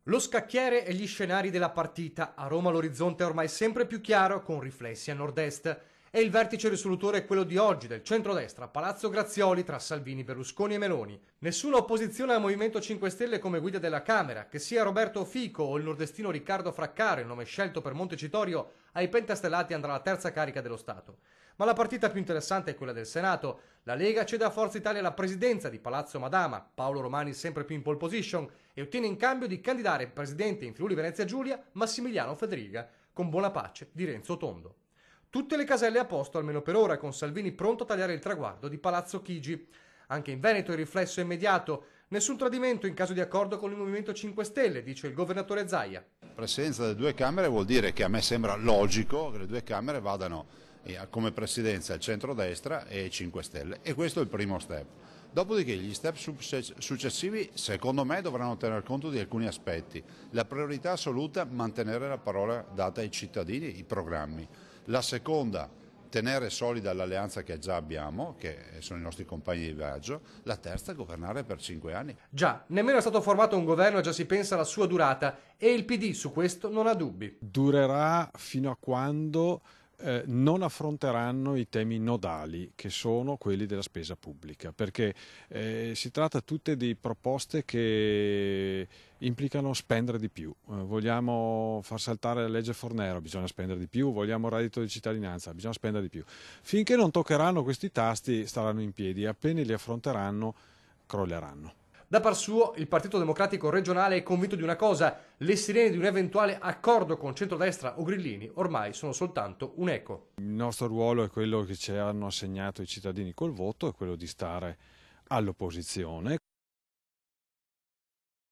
Lo scacchiere e gli scenari della partita. A Roma l'orizzonte è ormai sempre più chiaro, con riflessi a nord-est. E il vertice risolutore è quello di oggi, del centrodestra, Palazzo Grazioli, tra Salvini, Berlusconi e Meloni. Nessuna opposizione al Movimento 5 Stelle come guida della Camera, che sia Roberto Fico o il nordestino Riccardo Fraccaro, il nome scelto per Montecitorio, ai pentastellati andrà la terza carica dello Stato. Ma la partita più interessante è quella del Senato. La Lega cede a Forza Italia la presidenza di Palazzo Madama, Paolo Romani sempre più in pole position, e ottiene in cambio di candidare presidente in Friuli Venezia Giulia Massimiliano Federica, con buona pace di Renzo Tondo. Tutte le caselle a posto, almeno per ora, con Salvini pronto a tagliare il traguardo di Palazzo Chigi. Anche in Veneto il riflesso è immediato. Nessun tradimento in caso di accordo con il Movimento 5 Stelle, dice il governatore Zaia. La presidenza delle due Camere vuol dire che a me sembra logico che le due Camere vadano come presidenza il centrodestra e i 5 Stelle, e questo è il primo step. Dopodiché gli step successivi secondo me dovranno tener conto di alcuni aspetti. La priorità assoluta è mantenere la parola data ai cittadini, i programmi. La seconda, tenere solida l'alleanza che già abbiamo, che sono i nostri compagni di viaggio. La terza, governare per 5 anni. Già, nemmeno è stato formato un governo e già si pensa alla sua durata, e il PD su questo non ha dubbi. Durerà fino a quando non affronteranno i temi nodali, che sono quelli della spesa pubblica, perché si tratta tutte di proposte che implicano spendere di più. Vogliamo far saltare la legge Fornero, bisogna spendere di più. Vogliamo il reddito di cittadinanza, bisogna spendere di più. Finché non toccheranno questi tasti staranno in piedi, appena li affronteranno crolleranno. Da par suo, il Partito Democratico regionale è convinto di una cosa: le sirene di un eventuale accordo con centrodestra o grillini ormai sono soltanto un eco. Il nostro ruolo è quello che ci hanno assegnato i cittadini col voto, è quello di stare all'opposizione.